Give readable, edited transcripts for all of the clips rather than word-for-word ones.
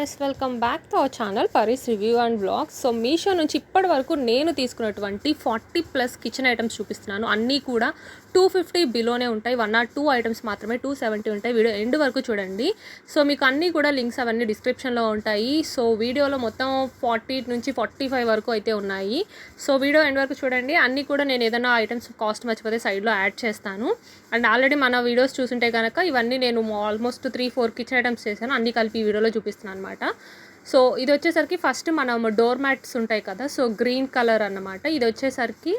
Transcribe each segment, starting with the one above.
Guys, welcome back to our channel Pari's review and vlogs. So Meesho నుంచి ఇప్పటి వరకు నేను తీసుకున్నటువంటి 40+ కిచెన్ ఐటమ్స్ చూపిస్తున్నాను. అన్నీ కూడా 250 బిలోనే ఉంటాయి. 1 or 2 ఐటమ్స్ మాత్రమే 270 ఉంటాయి. వీడియో ఎండ్ వరకు చూడండి. సో మీకు అన్నీ కూడా లింక్స్ అవన్నీ డిస్క్రిప్షన్లో ఉంటాయి. సో వీడియోలో మొత్తం 40 నుంచి 45 వరకు అయితే ఉన్నాయి. సో వీడియో ఎండ్ వరకు చూడండి. అన్నీ కూడా నేను ఏదైనా ఐటమ్స్ కాస్ట్ మర్చిపోతే సైడ్లో యాడ్ చేస్తాను. అండ్ ఆల్రెడీ మన వీడియోస్ చూస్తుంటే కనుక ఇవన్నీ నేను ఆల్మోస్ట్ 3-4 కిచెన్ ఐటమ్స్ చేశాను. అన్నీ కలిపి ఈ వీడియోలో చూపిస్తున్నాను అనమాట. సో ఇది వచ్చేసరికి ఫస్ట్ మనం డోర్ మ్యాట్స్ ఉంటాయి కదా, సో గ్రీన్ కలర్ అన్నమాట. ఇది వచ్చేసరికి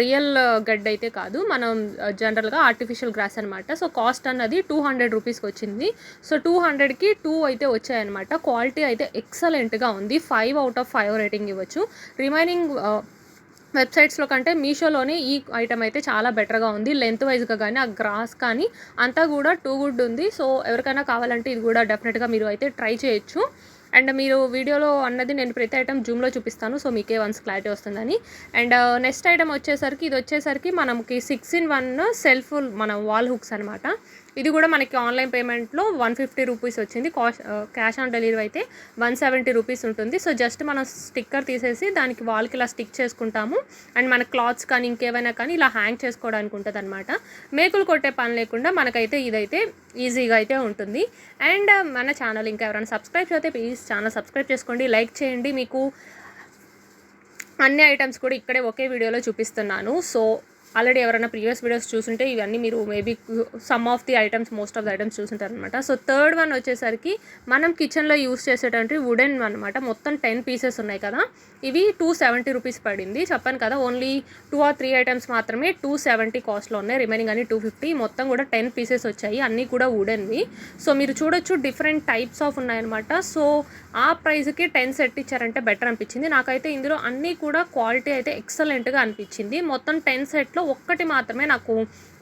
రియల్ గడ్డ అయితే కాదు, మనం జనరల్గా ఆర్టిఫిషియల్ గ్రాస్ అనమాట. సో కాస్ట్ అన్నది 200 రూపీస్కి వచ్చింది. సో 200కి 2 అయితే వచ్చాయన్నమాట. క్వాలిటీ అయితే ఎక్సలెంట్గా ఉంది. 5 out of 5 రేటింగ్ ఇవ్వచ్చు. రిమైనింగ్ వెబ్సైట్స్లో కంటే మీషోలోనే ఈ ఐటమ్ అయితే చాలా బెటర్గా ఉంది. లెంత్ వైజ్గా కానీ ఆ గ్రాస్ కానీ అంతా కూడా టూ గుడ్ ఉంది. సో ఎవరికైనా కావాలంటే ఇది కూడా డెఫినెట్గా మీరు అయితే ట్రై చేయొచ్చు. అండ్ మీరు వీడియోలో అన్నది నేను ప్రతి ఐటమ్ జూమ్లో చూపిస్తాను, సో మీకే వన్స్ క్లారిటీ వస్తుందని. అండ్ నెక్స్ట్ ఐటమ్ వచ్చేసరికి ఇది వచ్చేసరికి మనకి 6-in-1 సెల్ఫ్ మన వాల్ హుక్స్ అనమాట. ఇది కూడా మనకి ఆన్లైన్ పేమెంట్లో 150 రూపీస్ వచ్చింది. క్యాష్ ఆన్ డెలివరీ అయితే 170 రూపీస్ ఉంటుంది. సో జస్ట్ మనం స్టిక్కర్ తీసేసి దానికి వాల్కి ఇలా స్టిక్ చేసుకుంటాము. అండ్ మన క్లాత్స్ కానీ ఇంకేమైనా కానీ ఇలా హ్యాంగ్ చేసుకోవడానికి ఉంటుంది అనమాట. మేకులు కొట్టే పని లేకుండా మనకైతే ఇదైతే ఈజీగా అయితే ఉంటుంది. అండ్ మన ఛానల్ ఇంకా ఎవరైనా సబ్స్క్రైబ్ చేస్తే ప్లీజ్ ఛానల్ సబ్స్క్రైబ్ చేసుకోండి, లైక్ చేయండి. మీకు అన్ని ఐటమ్స్ కూడా ఇక్కడే ఒకే వీడియోలో చూపిస్తున్నాను. సో ఆల్రెడీ ఎవరైనా ప్రీవియస్ వీడియోస్ చూస్తుంటే ఇవన్నీ మీరు maybe some of the items, most of the items చూసుంటారు అనమాట. సో థర్డ్ వన్ వచ్చేసరికి మనం కిచెన్లో యూస్ చేసేటువంటి వుడెన్ అనమాట. మొత్తం 10 పీసెస్ ఉన్నాయి కదా, ఇవి 270 రూపీస్ పడింది. చెప్పాను కదా ఓన్లీ 2 or 3 ఐటమ్స్ మాత్రమే 270 కాస్ట్లో ఉన్నాయి. రిమైనింగ్ అన్ని 250. మొత్తం కూడా 10 పీసెస్ వచ్చాయి. అన్నీ కూడా వుడెన్వి. సో మీరు చూడొచ్చు డిఫరెంట్ టైప్స్ ఆఫ్ ఉన్నాయన్నమాట. సో ఆ ప్రైస్కి 10 సెట్ ఇచ్చారంటే బెటర్ అనిపించింది నాకైతే. ఇందులో అన్నీ కూడా క్వాలిటీ అయితే ఎక్సలెంట్గా అనిపించింది. మొత్తం 10 సెట్లో ఒక్కటి మాత్రమే నాకు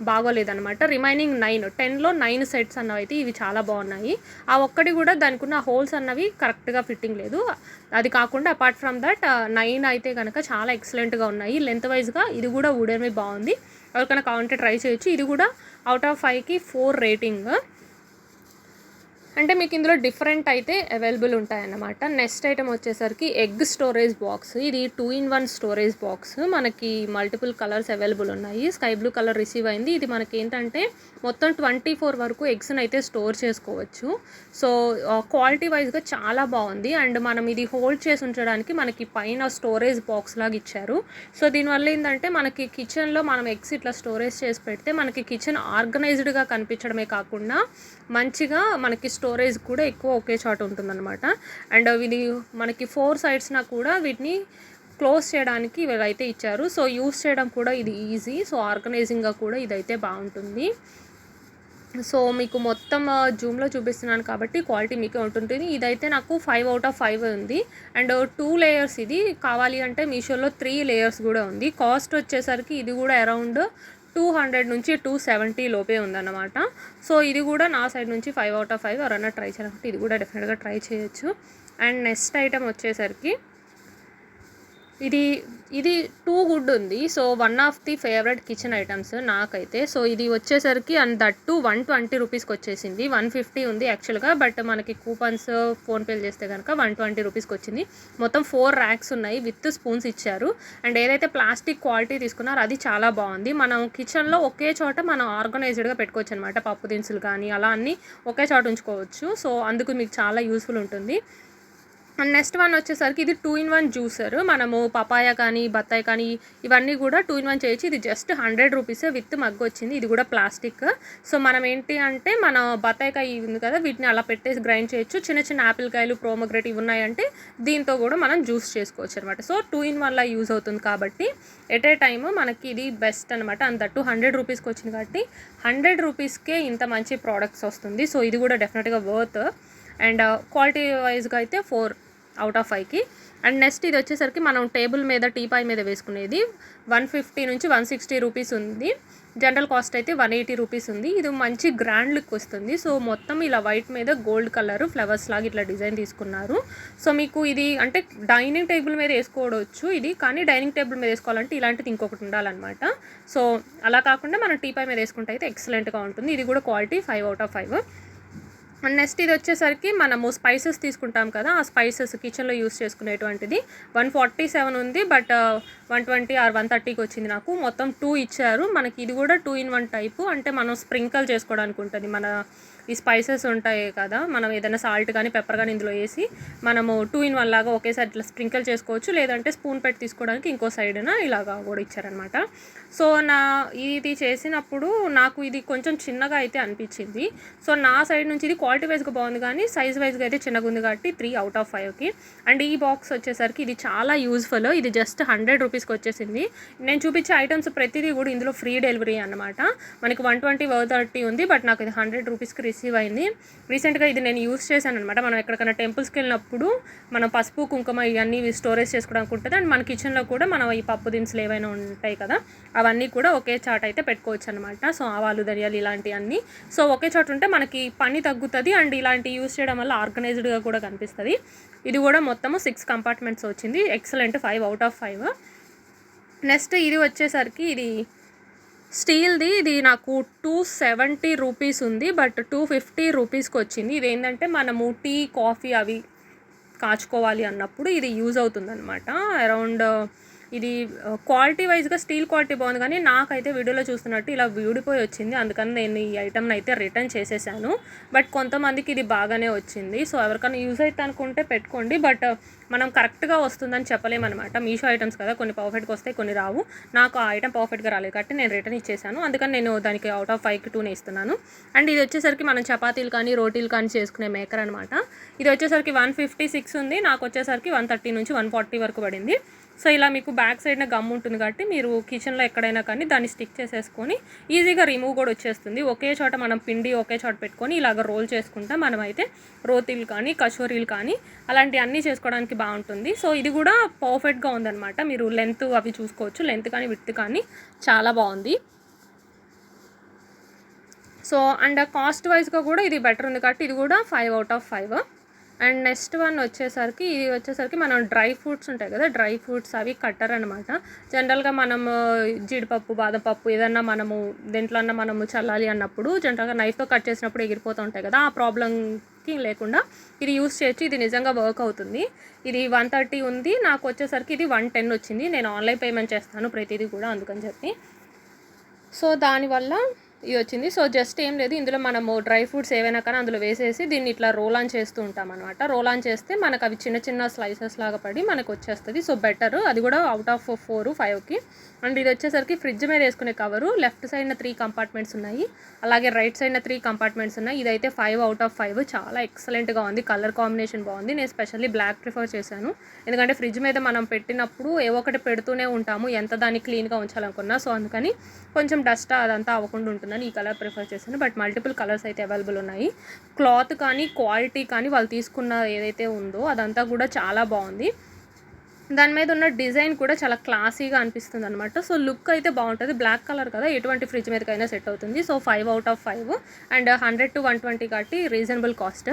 బాగోలేదన్నమాట. రిమైనింగ్ 9, 10లో 9 సెట్స్ అన్నవి అయితే ఇవి చాలా బాగున్నాయి. ఆ ఒక్కటి కూడా దానికి ఉన్న హోల్స్ అన్నవి కరెక్ట్గా ఫిట్టింగ్ లేదు. అది కాకుండా అపార్ట్ ఫ్రమ్ దట్ 9 అయితే కనుక చాలా ఎక్సలెంట్గా ఉన్నాయి. లెంత్ వైజ్గా ఇది కూడా వుడెన్వి బాగుంది. ఎవరికైనా కావాలంటే ట్రై చేయొచ్చు. ఇది కూడా out of 5కి 4 రేటింగ్. అంటే మీకు ఇందులో డిఫరెంట్ అయితే అవైలబుల్ ఉంటాయన్నమాట. నెక్స్ట్ ఐటమ్ వచ్చేసరికి ఎగ్ స్టోరేజ్ బాక్స్. ఇది 2-in-1 స్టోరేజ్ బాక్స్. మనకి మల్టిపుల్ కలర్స్ అవైలబుల్ ఉన్నాయి. స్కై బ్లూ కలర్ రిసీవ్ అయింది. ఇది మనకి ఏంటంటే మొత్తం 24 వరకు ఎగ్స్ని అయితే స్టోర్ చేసుకోవచ్చు. సో క్వాలిటీ వైజ్గా చాలా బాగుంది. అండ్ మనం ఇది హోల్డ్ చేసి ఉంచడానికి మనకి పైన స్టోరేజ్ బాక్స్ లాగా ఇచ్చారు. సో దీనివల్ల ఏంటంటే మనకి కిచెన్లో మనం ఎగ్స్ ఇట్లా స్టోరేజ్ చేసి పెడితే మనకి కిచెన్ ఆర్గనైజ్డ్గా కనిపించడమే కాకుండా మంచిగా మనకి స్టోరేజ్ కూడా ఎక్కువ ఒకే చోట ఉంటుందన్నమాట. అండ్ ఇది మనకి 4 సైడ్స్న కూడా వీటిని క్లోజ్ చేయడానికి వీళ్ళైతే ఇచ్చారు. సో యూస్ చేయడం కూడా ఇది ఈజీ. సో ఆర్గనైజింగ్గా కూడా ఇదైతే బాగుంటుంది. సో మీకు మొత్తం జూమ్లో చూపిస్తున్నాను కాబట్టి క్వాలిటీ మీకే ఉంటుంది. ఇదైతే నాకు 5 out of 5 ఉంది. అండ్ 2 లేయర్స్ ఇది కావాలి అంటే మీషోలో 3 లేయర్స్ కూడా ఉంది. కాస్ట్ వచ్చేసరికి ఇది కూడా అరౌండ్ 200 నుంచి 270 లోపే ఉందన్నమాట. సో ఇది కూడా నా సైడ్ నుంచి 5 out of 5. ఎవరైనా ట్రై చేయాలంటే ఇది కూడా డెఫినెట్గా ట్రై చేయొచ్చు. అండ్ నెక్స్ట్ ఐటమ్ వచ్చేసరికి ఇది టూ గుడ్ ఉంది. So one of the favourite kitchen items నాకైతే. సో ఇది వచ్చేసరికి అండ్ దట్టు 120 రూపీస్కి వచ్చేసింది. 150 ఉంది యాక్చువల్గా, బట్ మనకి కూపన్స్ ఫోన్పేలు చేస్తే కనుక 120 రూపీస్కి వచ్చింది. మొత్తం 4 ర్యాక్స్ ఉన్నాయి, విత్ స్పూన్స్ ఇచ్చారు. అండ్ ఏదైతే ప్లాస్టిక్ క్వాలిటీ తీసుకున్నారో అది చాలా బాగుంది. మనం కిచెన్లో ఒకే చోట మనం ఆర్గనైజ్డ్గా పెట్టుకోవచ్చు అనమాట. పప్పు దినుసులు కానీ అలా అన్నీ ఒకే చోట ఉంచుకోవచ్చు. సో అందుకు మీకు చాలా యూస్ఫుల్ ఉంటుంది. అండ్ నెక్స్ట్ వన్ వచ్చేసరికి ఇది 2-in-1 జ్యూసర్. మనము పపాయ కానీ బత్తాయి కానీ ఇవన్నీ కూడా 2-in-1 చేయొచ్చు. ఇది జస్ట్ 100 రూపీసే విత్ మగ్గు వచ్చింది. ఇది కూడా ప్లాస్టిక్. సో మనం ఏంటి అంటే మన బత్తాయికాయ ఉంది కదా, వీటిని అలా పెట్టేసి గ్రైండ్ చేయొచ్చు. చిన్న చిన్న యాపిల్ కాయలు, ప్రోమోగ్రేట్ ఇవి ఉన్నాయంటే దీంతో కూడా మనం జ్యూస్ చేసుకోవచ్చు అనమాట. సో 2-in-1లా యూజ్ అవుతుంది కాబట్టి ఎట్ ఏ టైమ్ మనకి ఇది బెస్ట్ అనమాట. అంతట్టు 100 రూపీస్కి వచ్చింది కాబట్టి 100 రూపీస్కే ఇంత మంచి ప్రోడక్ట్స్ వస్తుంది. సో ఇది కూడా డెఫినెట్గా వర్త్. అండ్ క్వాలిటీ వైజ్గా అయితే 4 out of 5కి. అండ్ నెక్స్ట్ ఇది వచ్చేసరికి మనం టేబుల్ మీద టీపాయ్ మీద వేసుకునేది 150 నుంచి 160 రూపీస్ ఉంది. జనరల్ కాస్ట్ అయితే 180 రూపీస్ ఉంది. ఇది మంచి గ్రాండ్ లుక్ వస్తుంది. సో మొత్తం ఇలా వైట్ మీద గోల్డ్ కలర్ ఫ్లవర్స్ లాగా ఇట్లా డిజైన్ తీసుకున్నారు. సో మీకు ఇది అంటే డైనింగ్ టేబుల్ మీద వేసుకోవచ్చు ఇది, కానీ డైనింగ్ టేబుల్ మీద వేసుకోవాలంటే ఇలాంటిది ఇంకొకటి ఉండాలన్నమాట. సో అలా కాకుండా మనం టీపాయ్ మీద వేసుకుంటే అయితే ఎక్సలెంట్గా ఉంటుంది. ఇది కూడా quality 5 out of 5. And next ఇది వచ్చేసరికి మనము స్పైసెస్ తీసుకుంటాం కదా, ఆ స్పైసెస్ కిచెన్లో యూస్ చేసుకునేటువంటిది 147 ఉంది, బట్ 120 ఆర్ 130కి వచ్చింది నాకు. మొత్తం 2 ఇచ్చారు మనకి. ఇది కూడా 2 in 1 టైపు, అంటే మనం స్ప్రింకల్ చేసుకోవడానికి ఉంటుంది. మన ఈ స్పైసెస్ ఉంటాయి కదా, మనం ఏదైనా సాల్ట్ కానీ పెప్పర్ కానీ ఇందులో వేసి మనము 2 in 1 లాగా ఒకేసారి ఇట్లా స్ప్రింకల్ చేసుకోవచ్చు, లేదంటే స్పూన్ పెట్టి తీసుకోవడానికి ఇంకో సైడ్న ఇలాగా కూడా ఇచ్చారనమాట. సో ఇది చేసినప్పుడు నాకు ఇది కొంచెం చిన్నగా అయితే అనిపించింది. సో నా సైడ్ నుంచి ఇది క్వాలిటీ వైజ్గా బాగుంది, కానీ సైజ్ వైజ్గా అయితే చిన్నగా ఉంది కాబట్టి 3 out of 5కి. అండ్ ఈ బాక్స్ వచ్చేసరికి ఇది చాలా యూజ్ఫుల్. ఇది జస్ట్ 100 రూపీస్కి వచ్చేసింది. నేను చూపించే ఐటమ్స్ ప్రతిదీ కూడా ఇందులో ఫ్రీ డెలివరీ అనమాట. మనకి 120 130 ఉంది, బట్ నాకు ఇది 100 రూపీస్కి రిసీవ్ అయింది. రీసెంట్గా ఇది నేను యూస్ చేశాను అనమాట. మనం ఎక్కడికైనా టెంపుల్స్కి వెళ్ళినప్పుడు మనం పసుపు కుంకుమ ఇవన్నీ స్టోరేజ్ చేసుకోవడానికి ఉంటుంది. అండ్ మన కిచెన్లో కూడా మనం ఈ పప్పు దినుసులు ఏవైనా ఉంటాయి కదా, అవన్నీ కూడా ఒకే చాట్ అయితే పెట్టుకోవచ్చు అనమాట. సో ఆవాలు ధనియాలు ఇలాంటివన్నీ సో ఒకే చాట్ ఉంటే మనకి పని తగ్గుతుంది. అండ్ ఇలాంటి యూస్ చేయడం వల్ల ఆర్గనైజ్డ్గా కూడా కనిపిస్తుంది. ఇది కూడా మొత్తము 6 కంపార్ట్మెంట్స్ వచ్చింది. Excellent, 5 out of 5. నెక్స్ట్ ఇది వచ్చేసరికి ఇది స్టీల్ది. ఇది నాకు 270 రూపీస్ ఉంది, బట్ 250 రూపీస్కి వచ్చింది. ఇది ఏంటంటే మనము టీ కాఫీ అవి కాచుకోవాలి అన్నప్పుడు ఇది యూజ్ అవుతుందన్నమాట. అరౌండ్ ఇది క్వాలిటీ వైజ్గా స్టీల్ క్వాలిటీ బాగుంది, కానీ నాకైతే వీడియోలో చూస్తున్నట్టు ఇలా విడిపోయి వచ్చింది. అందుకని నేను ఈ ఐటమ్ని అయితే రిటర్న్ చేసేసాను. బట్ కొంతమందికి ఇది బాగానే వచ్చింది. సో ఎవరికైనా యూజ్ అయితే అనుకుంటే పెట్టుకోండి, బట్ మనం కరెక్ట్గా వస్తుందని చెప్పలేమన్నమాట. మీషో ఐటమ్స్ కదా, కొన్ని పర్ఫెక్ట్గా వస్తాయి, కొన్ని రావు. నాకు ఆ ఐటమ్ పర్ఫెక్ట్గా రాలేదు కాబట్టి నేను రిటర్న్ ఇచ్చేసాను. అందుకని నేను దానికి out of 5కి 2 ఇస్తున్నాను. అండ్ ఇది వచ్చేసరికి మనం చపాతీలు కానీ రోటీలు కానీ చేసుకునే మేకర్ అనమాట. ఇది వచ్చేసరికి 156 ఉంది, నాకు వచ్చేసరికి 130 నుంచి 140 వరకు పడింది. సో ఇలా మీకు బ్యాక్ సైడ్న గమ్ ఉంటుంది కాబట్టి మీరు కిచెన్లో ఎక్కడైనా కానీ దాన్ని స్టిక్ చేసేసుకొని ఈజీగా రిమూవ్ కూడా వచ్చేస్తుంది. ఒకే చోట మనం పిండి ఒకే చోట పెట్టుకొని ఇలాగ రోల్ చేసుకుంటా మనమైతే రోటీలు కానీ కచోరీలు కానీ అలాంటివి అన్నీ చేసుకోవడానికి బాగుంటుంది. సో ఇది కూడా పర్ఫెక్ట్గా ఉందన్నమాట. మీరు లెంత్ అవి చూసుకోవచ్చు, లెంత్ కానీ విడ్త్ కానీ చాలా బాగుంది. సో అండ్ కాస్ట్ వైజ్గా కూడా ఇది బెటర్ ఉంది కాబట్టి ఇది కూడా 5 out of 5. And next one వచ్చేసరికి ఇది వచ్చేసరికి మనం డ్రై ఫ్రూట్స్ ఉంటాయి కదా, డ్రై ఫ్రూట్స్ అవి కట్టర్ అనమాట. జనరల్గా మనము జీడిపప్పు బాదం పప్పు ఏదన్నా మనము దేంట్లో అన్నా మనము చల్లాలి అన్నప్పుడు జనరల్గా నైఫ్తో కట్ చేసినప్పుడు ఎగిరిపోతూ ఉంటాయి కదా, ఆ ప్రాబ్లంకి లేకుండా ఇది యూస్ చేయొచ్చు. ఇది నిజంగా వర్క్ అవుతుంది. ఇది 130 ఉంది, నాకు వచ్చేసరికి ఇది 110 వచ్చింది. నేను ఆన్లైన్ పేమెంట్ చేస్తాను ప్రతిదీ కూడా, అందుకని చెప్పి. సో దానివల్ల ఇది వచ్చింది. సో జస్ట్ ఏం లేదు, ఇందులో మనము డ్రై ఫ్రూట్స్ ఏవైనా కానీ అందులో వేసేసి దీన్ని ఇట్లా రోల్ ఆన్ చేస్తూ ఉంటాం అనమాట. రోల్ ఆన్ చేస్తే మనకు అవి చిన్న చిన్న స్లైసెస్ లాగా పడి మనకు వచ్చేస్తుంది. సో బెటర్, అది కూడా out of 4 5కి. అండ్ ఇది వచ్చేసరికి ఫ్రిడ్జ్ మీద వేసుకునే కవరు. లెఫ్ట్ సైడ్న 3 కంపార్ట్మెంట్స్ ఉన్నాయి, అలాగే రైట్ సైడ్న 3 కంపార్ట్మెంట్స్ ఉన్నాయి. ఇదైతే 5 out of 5. చాలా ఎక్సలెంట్గా ఉంది, కలర్ కాంబినేషన్ బాగుంది. నేను స్పెషల్లీ బ్లాక్ ప్రిఫర్ చేశాను, ఎందుకంటే ఫ్రిడ్జ్ మీద మనం పెట్టినప్పుడు ఏవో ఒకటి పెడుతూనే ఉంటాము ఎంత దాన్ని క్లీన్గా ఉంచాలనుకున్నా. సో అందుకని కొంచెం డస్ట్ అదంతా అవ్వకుండా ఉంటుందని ఈ కలర్ ప్రిఫర్ చేశాను. బట్ మల్టిపుల్ కలర్స్ అయితే అవైలబుల్ ఉన్నాయి. క్లాత్ కానీ క్వాలిటీ కానీ వాళ్ళు తీసుకున్న ఏదైతే ఉందో అదంతా కూడా చాలా బాగుంది. దాని మీద ఉన్న డిజైన్ కూడా చాలా క్లాసీగా అనిపిస్తుంది అనమాట. సో లుక్ అయితే బాగుంటుంది. బ్లాక్ కలర్ కదా, ఎటువంటి ఫ్రిడ్జ్ మీదకైనా సెట్ అవుతుంది. So 5 out of 5 and 100 to 120 కాబట్టి రీజనబుల్ కాస్ట్.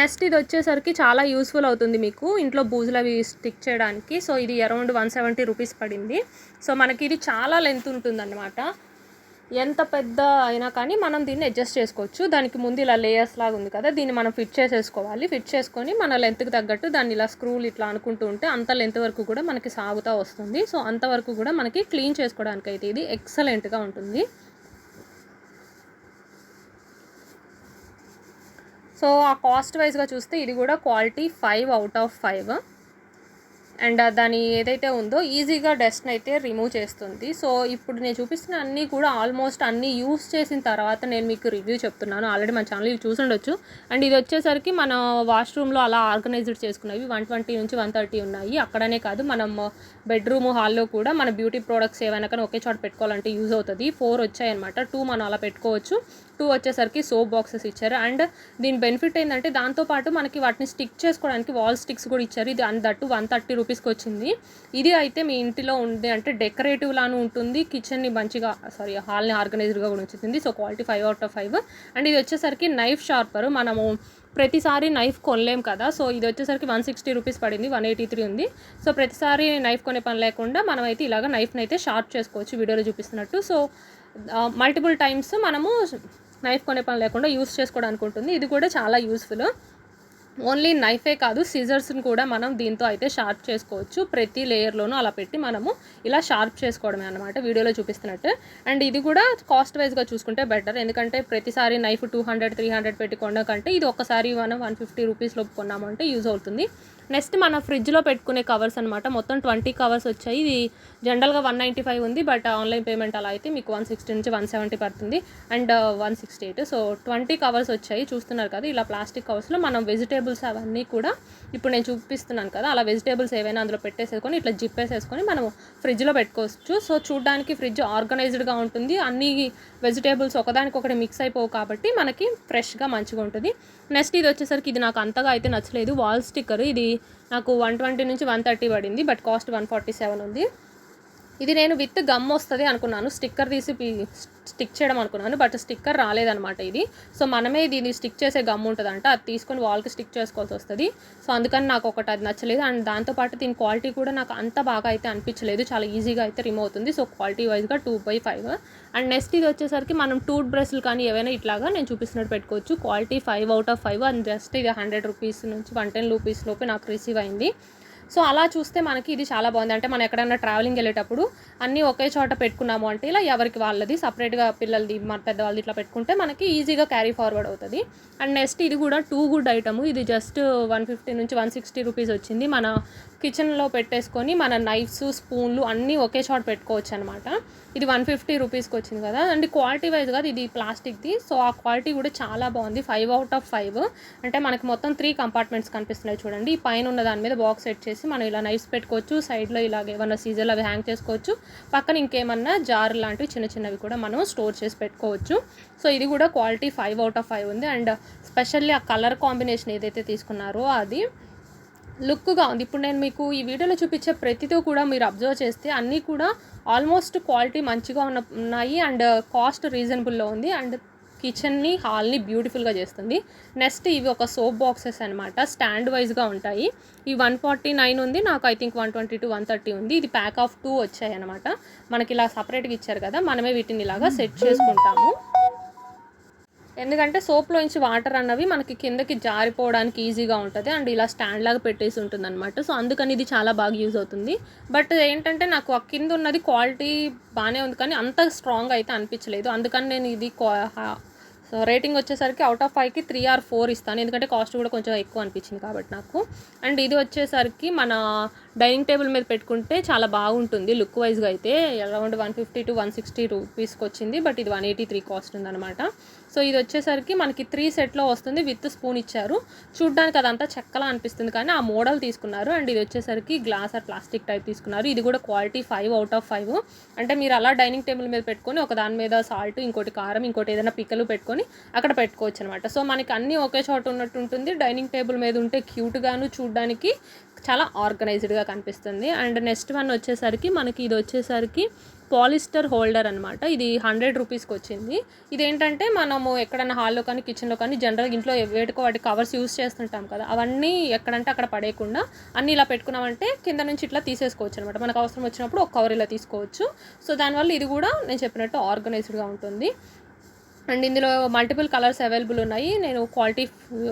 నెక్స్ట్ ఇది వచ్చేసరికి చాలా యూస్ఫుల్ అవుతుంది మీకు ఇంట్లో బూజులు అవి స్టిక్ చేయడానికి. సో ఇది అరౌండ్ 170 రూపీస్ పడింది. సో మనకి ఇది చాలా లెంత్ ఉంటుందన్నమాట. ఎంత పెద్ద అయినా కానీ మనం దీన్ని అడ్జస్ట్ చేసుకోవచ్చు. దానికి ముందు ఇలా లేయర్స్ లాగా ఉంది కదా, దీన్ని మనం ఫిట్ చేసేసుకోవాలి. ఫిట్ చేసుకొని మన లెంత్కి తగ్గట్టు దాన్ని ఇలా స్క్రూలు ఇట్లా అనుకుంటూ ఉంటే అంత లెంత్ వరకు కూడా మనకి సాగుతూ వస్తుంది. సో అంతవరకు కూడా మనకి క్లీన్ చేసుకోవడానికి అయితే ఇది ఎక్సలెంట్గా ఉంటుంది. సో ఆ కాస్ట్ వైజ్గా చూస్తే ఇది కూడా క్వాలిటీ 5 out of 5 అండ్ దాని ఏదైతే ఉందో ఈజీగా డస్ట్ని అయితే రిమూవ్ చేస్తుంది. సో ఇప్పుడు నేను చూపిస్తున్న అన్నీ కూడా ఆల్మోస్ట్ అన్నీ యూస్ చేసిన తర్వాత నేను మీకు రివ్యూ చెప్తున్నాను. ఆల్రెడీ మన ఛానల్ చూసి ఉండొచ్చు. అండ్ ఇది వచ్చేసరికి మన వాష్రూమ్లో అలా ఆర్గనైజ్డ్ చేసుకున్నవి 120 నుంచి 130 ఉన్నాయి. అక్కడనే కాదు, మనం బెడ్రూమ్ హాల్లో కూడా మన బ్యూటీ ప్రోడక్ట్స్ ఏవైనా కానీ ఒకే చోట పెట్టుకోవాలంటే యూజ్ అవుతుంది. 4 వచ్చాయన్నమాట. 2 మనం అలా పెట్టుకోవచ్చు. 2 వచ్చేసరికి సోప్ బాక్సెస్ ఇచ్చారు. అండ్ దీని బెనిఫిట్ ఏంటంటే దాంతోపాటు మనకి వాటిని స్టిక్ చేసుకోవడానికి వాల్ స్టిక్స్ కూడా ఇచ్చారు. ఇది దట్టు 130 రూపీస్కి వచ్చింది. ఇది అయితే మీ ఇంటిలో ఉంది అంటే డెకరేటివ్ లాను ఉంటుంది, కిచెన్ని మంచిగా హాల్ని ఆర్గనైజ్డ్గా కూడా ఉంచుతుంది. So quality 5 out of 5 and ఇది వచ్చేసరికి నైఫ్ షార్పర్. మనము ప్రతిసారి నైఫ్ కొనలేం కదా, సో ఇది వచ్చేసరికి 160 రూపీస్ పడింది. 183 ఉంది. సో ప్రతిసారి నైఫ్ కొనే పని లేకుండా మనమైతే ఇలాగ నైఫ్ని అయితే షార్ప్ చేసుకోవచ్చు వీడియోలో చూపిస్తున్నట్టు. సో మల్టిపుల్ టైమ్స్ మనము నైఫ్ కొనే పని లేకుండా యూస్ చేసుకోవడానికి ఉంటుంది. ఇది కూడా చాలా యూస్ఫుల్. ఓన్లీ నైఫే కాదు, సిజర్స్ని కూడా మనం దీంతో అయితే షార్ప్ చేసుకోవచ్చు. ప్రతి లేయర్లోనూ అలా పెట్టి మనము ఇలా షార్ప్ చేసుకోవడమే అనమాట, వీడియోలో చూపిస్తున్నట్టు. అండ్ ఇది కూడా కాస్ట్ వైజ్గా చూసుకుంటే బెటర్, ఎందుకంటే ప్రతిసారి నైఫ్ 200-300 పెట్టి కొనడం కంటే ఇది ఒక్కసారి మనం 150 రూపీస్లో కొన్నాము అంటే యూజ్ అవుతుంది. నెక్స్ట్ మన ఫ్రిడ్జ్లో పెట్టుకునే కవర్స్ అనమాట. మొత్తం 20 కవర్స్ వచ్చాయి. ఇది జనరల్గా 195 ఉంది, బట్ ఆన్లైన్ పేమెంట్ అలా అయితే మీకు 160 నుంచి 170 పడుతుంది అండ్ 168. సో 20 కవర్స్ వచ్చాయి, చూస్తున్నారు కదా. ఇలా ప్లాస్టిక్ కవర్స్లో మనం వెజిటేబుల్స్ అవన్నీ కూడా ఇప్పుడు నేను చూపిస్తున్నాను కదా, అలా వెజిటేబుల్స్ ఏవైనా అందులో పెట్టేసేసుకొని ఇట్లా జిప్ వేసేసుకొని మనం ఫ్రిడ్జ్లో పెట్టుకోవచ్చు. సో చూడడానికి ఫ్రిడ్జ్ ఆర్గనైజ్డ్గా ఉంటుంది, అన్ని వెజిటేబుల్స్ ఒకదానికొకటి మిక్స్ అయిపోవు కాబట్టి మనకి ఫ్రెష్గా మంచిగా ఉంటుంది. నెక్స్ట్ ఇది వచ్చేసరికి ఇది నాకు అంతగా అయితే నచ్చలేదు, వాల్ స్టిక్కర్. ఇది నాకు 120 నుంచి 130 పడింది, బట్ కాస్ట్ 147 ఉంది. ఇది నేను విత్ గమ్ వస్తుంది అనుకున్నాను, స్టిక్కర్ తీసి స్టిక్ చేయడం అనుకున్నాను, బట్ స్టిక్కర్ రాలేదనమాట ఇది. సో మనమే దీన్ని స్టిక్ చేసే గమ్ ఉంటుందంట, అది తీసుకొని వాల్కి స్టిక్ చేసుకోవాల్సి వస్తుంది. సో అందుకని నాకు ఒకటి అది నచ్చలేదు. అండ్ దాంతోపాటు దీని క్వాలిటీ కూడా నాకు అంత బాగా అయితే అనిపించలేదు, చాలా ఈజీగా అయితే రిమూవ్ అవుతుంది. సో క్వాలిటీ వైజ్గా 2/5. అండ్ నెక్స్ట్ ఇది వచ్చేసరికి మనం టూత్ బ్రష్లు కానీ ఏవైనా ఇట్లాగా నేను చూపిస్తున్నట్టు పెట్టుకోవచ్చు. క్వాలిటీ 5/5. అండ్ జస్ట్ ఇది 100 రూపీస్ నుంచి 110 రూపీస్ లోపే నాకు రిసీవ్ అయింది. సో అలా చూస్తే మనకి ఇది చాలా బాగుంది. అంటే మనం ఎక్కడైనా ట్రావెలింగ్ వెళ్ళేటప్పుడు అన్నీ ఒకే చోట పెట్టుకున్నాము అంటే ఇలా ఎవరికి వాళ్ళది సపరేట్గా, పిల్లలది మన పెద్దవాళ్ళది ఇట్లా పెట్టుకుంటే మనకి ఈజీగా క్యారీ ఫార్వర్డ్ అవుతుంది. అండ్ నెక్స్ట్ ఇది కూడా టూ గుడ్ ఐటమ్. ఇది జస్ట్ 150 నుంచి 160 రూపీస్ వచ్చింది. మన కిచెన్లో పెట్టేసుకొని మన నైఫ్స్, స్పూన్లు అన్నీ ఒకే చోట పెట్టుకోవచ్చు అనమాట. ఇది 150 రూపీస్కి వచ్చింది కదా. అండ్ క్వాలిటీ వైజ్ కాదు, ఇది ప్లాస్టిక్ది. సో ఆ క్వాలిటీ కూడా చాలా బాగుంది. 5/5. అంటే మనకి మొత్తం 3 కంపార్ట్మెంట్స్ కనిపిస్తున్నాయి చూడండి. ఈ పైన ఉన్న దాని మీద బాక్స్ సెట్ చేసి మనం ఇలా నైఫ్స్ పెట్టుకోవచ్చు, సైడ్లో ఇలాగ ఏమన్నా సీజర్లు అవి హ్యాంగ్ చేసుకోవచ్చు, పక్కన ఇంకేమన్నా జార్ లాంటివి చిన్న చిన్నవి కూడా మనం స్టోర్ చేసి పెట్టుకోవచ్చు. సో ఇది కూడా క్వాలిటీ 5/5 ఉంది. అండ్ స్పెషల్లీ ఆ కలర్ కాంబినేషన్ ఏదైతే తీసుకున్నారో అది లుక్గా ఉంది. ఇప్పుడు నేను మీకు ఈ వీడియోలో చూపించే ప్రతితో కూడా మీరు అబ్జర్వ్ చేస్తే అన్నీ కూడా ఆల్మోస్ట్ క్వాలిటీ మంచిగా ఉన్నాయి అండ్ కాస్ట్ రీజనబుల్లో ఉంది అండ్ కిచెన్ని, హాల్ని బ్యూటిఫుల్గా చేస్తుంది. నెక్స్ట్ ఇవి ఒక సోప్ బాక్సెస్ అనమాట, స్టాండ్ వైజ్గా ఉంటాయి. ఈ 149 ఉంది, నాకు ఐ థింక్ 120-130 ఉంది. ఇది ప్యాక్ ఆఫ్ 2 వచ్చాయి అనమాట. మనకి ఇలా సపరేట్గా ఇచ్చారు కదా, మనమే వీటిని ఇలాగా సెట్ చేసుకుంటాము. ఎందుకంటే సోప్లో నుంచి వాటర్ అన్నవి మనకి కిందకి జారిపోవడానికి ఈజీగా ఉంటుంది అండ్ ఇలా స్టాండ్ లాగా పెట్టేసి ఉంటుంది అనమాట. సో అందుకని ఇది చాలా బాగా యూజ్ అవుతుంది. బట్ ఏంటంటే నాకు ఆ కింద ఉన్నది క్వాలిటీ బాగానే ఉంది కానీ అంత స్ట్రాంగ్ అయితే అనిపించలేదు. అందుకని నేను ఇది సో రేటింగ్ వచ్చేసరికి అవుట్ ఆఫ్ 5కి 3 or 4 ఇస్తాను, ఎందుకంటే కాస్ట్ కూడా కొంచెం ఎక్కువ అనిపించింది కాబట్టి నాకు. అండ్ ఇది వచ్చేసరికి మన డైనింగ్ టేబుల్ మీద పెట్టుకుంటే చాలా బాగుంటుంది లుక్ వైజ్గా అయితే. అరౌండ్ 150-160 రూపీస్కి వచ్చింది, బట్ ఇది 183 కాస్ట్ ఉందన్నమాట. సో ఇది వచ్చేసరికి మనకి 3 సెట్లో వస్తుంది, విత్ స్పూన్ ఇచ్చారు. చూడ్డానికి అదంతా చెక్కలా అనిపిస్తుంది కానీ ఆ మోడల్ తీసుకున్నారు. అండ్ ఇది వచ్చేసరికి గ్లాస్ ఆర్ ప్లాస్టిక్ టైప్ తీసుకున్నారు. ఇది కూడా క్వాలిటీ 5/5. అంటే మీరు అలా డైనింగ్ టేబుల్ మీద పెట్టుకొని ఒక దాని మీద సాల్ట్, ఇంకోటి కారం, ఇంకోటి ఏదైనా పిక్కలు పెట్టుకొని అక్కడ పెట్టుకోవచ్చు అనమాట. సో మనకి అన్నీ ఒకే చోట ఉన్నట్టు ఉంటుంది. డైనింగ్ టేబుల్ మీద ఉంటే క్యూట్గాను, చూడడానికి చాలా ఆర్గనైజ్డ్గా కనిపిస్తుంది. అండ్ నెక్స్ట్ వన్ వచ్చేసరికి మనకి ఇది వచ్చేసరికి పాలిస్టర్ హోల్డర్ అనమాట. ఇది 100 రూపీస్కి వచ్చింది. ఇదేంటంటే మనము ఎక్కడైనా హాల్లో కానీ కిచెన్లో కానీ జనరల్గా ఇంట్లో వేటికో వాటి కవర్స్ యూస్ చేస్తుంటాం కదా, అవన్నీ ఎక్కడంటే అక్కడ పడేయకుండా అన్నీ ఇలా పెట్టుకున్నామంటే కింద నుంచి ఇట్లా తీసేసుకోవచ్చు అనమాట. మనకు అవసరం వచ్చినప్పుడు ఒక కవర్ ఇలా తీసుకోవచ్చు. సో దానివల్ల ఇది కూడా నేను చెప్పినట్టు ఆర్గనైజ్డ్గా ఉంటుంది. అండ్ ఇందులో మల్టిపుల్ కలర్స్ అవైలబుల్ ఉన్నాయి. నేను క్వాలిటీ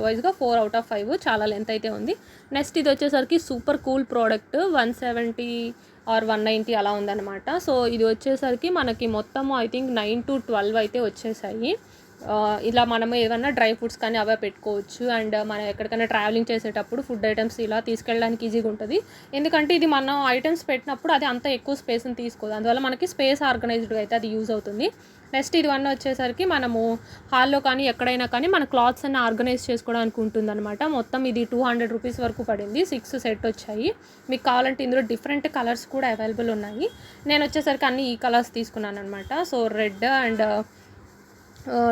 వైజ్గా 4/5, చాలా లెంత్ అయితే ఉంది. నెక్స్ట్ ఇది వచ్చేసరికి సూపర్ కూల్ ప్రోడక్ట్, 170 or 190 అలా ఉందన్నమాట. సో ఇది వచ్చేసరికి మనకి మొత్తము ఐ థింక్ 9 to 12 అయితే వచ్చేసాయి. ఇలా మనము ఏదన్నా డ్రై ఫ్రూట్స్ కానీ అవే పెట్టుకోవచ్చు. అండ్ మనం ఎక్కడికైనా ట్రావెలింగ్ చేసేటప్పుడు ఫుడ్ ఐటమ్స్ ఇలా తీసుకెళ్ళడానికి ఈజీగా ఉంటుంది. ఎందుకంటే ఇది మనం ఐటమ్స్ పెట్టినప్పుడు అది అంత ఎక్కువ స్పేస్ని తీసుకోదు, అందువల్ల మనకి స్పేస్ ఆర్గనైజ్డ్గా అయితే అది యూజ్ అవుతుంది. నెక్స్ట్ ఇది వన్ వచ్చేసరికి మనము హాల్లో కానీ ఎక్కడైనా కానీ మన క్లాత్స్ అన్ని ఆర్గనైజ్ చేసుకోవడానికి ఉంటుందన్నమాట. మొత్తం ఇది 200 రూపీస్ వరకు పడింది. 6 సెట్ వచ్చాయి. మీకు కావాలంటే ఇందులో డిఫరెంట్ కలర్స్ కూడా అవైలబుల్ ఉన్నాయి. నేను వచ్చేసరికి అన్ని ఈ కలర్స్ తీసుకున్నాను అనమాట. So red and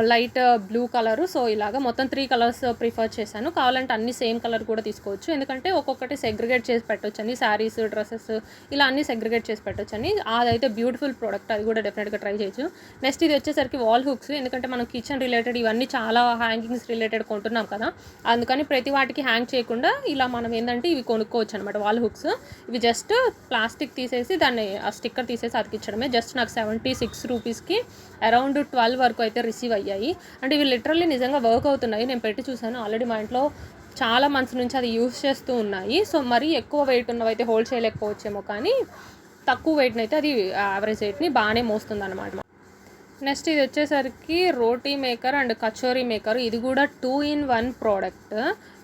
light blue colour. So ఇలాగా మొత్తం 3 కలర్స్ ప్రిఫర్ చేశాను. కావాలంటే అన్ని సేమ్ కలర్ కూడా తీసుకోవచ్చు, ఎందుకంటే ఒక్కొక్కటి సెగ్రిగేట్ చేసి పెట్టొచ్చని, శారీస్, డ్రెస్సెస్ ఇలా అన్ని సెగ్రిగేట్ చేసి పెట్టొచ్చని. అదైతే బ్యూటిఫుల్ ప్రోడక్ట్, అది కూడా డెఫినెట్గా ట్రై చేయొచ్చు. నెక్స్ట్ ఇది వచ్చేసరికి వాల్ హుక్స్, ఎందుకంటే మనం కిచెన్ రిలేటెడ్ ఇవన్నీ చాలా హ్యాంగింగ్స్ రిలేటెడ్ కొంటున్నాం కదా, అందుకని ప్రతి వాటికి హ్యాంగ్ చేయకుండా ఇలా మనం ఏంటంటే ఇవి కొనుక్కోవచ్చు అనమాట. వాల్ హుక్స్ ఇవి జస్ట్ ప్లాస్టిక్ తీసేసి దాన్ని ఆ స్టిక్కర్ తీసేసి అతికించడమే. జస్ట్ నాకు 76 రూపీస్కి అరౌండ్ 12 వరకు అయితే రిసీవ్ రిసీవ్ అయ్యాయి. అంటే ఇవి లిటరల్లీ నిజంగా వర్క్ అవుతున్నాయి. నేను పెట్టి చూసాను. ఆల్రెడీ మా ఇంట్లో చాలా మంత్స్ నుంచి అది యూస్ చేస్తూ ఉన్నాయి. సో మరీ ఎక్కువ వెయిట్ ఉన్నవైతే హోల్డ్ చేయలేకపోవచ్చేమో, కానీ తక్కువ వెయిట్‌నైతే అది యావరేజ్ వెయిట్‌ని బాగానే మోస్తుందన్నమాట. నెక్స్ట్ ఇది వచ్చేసరికి రోటీ మేకర్ అండ్ కచోరీ మేకర్. ఇది కూడా 2 in 1 ప్రోడక్ట్.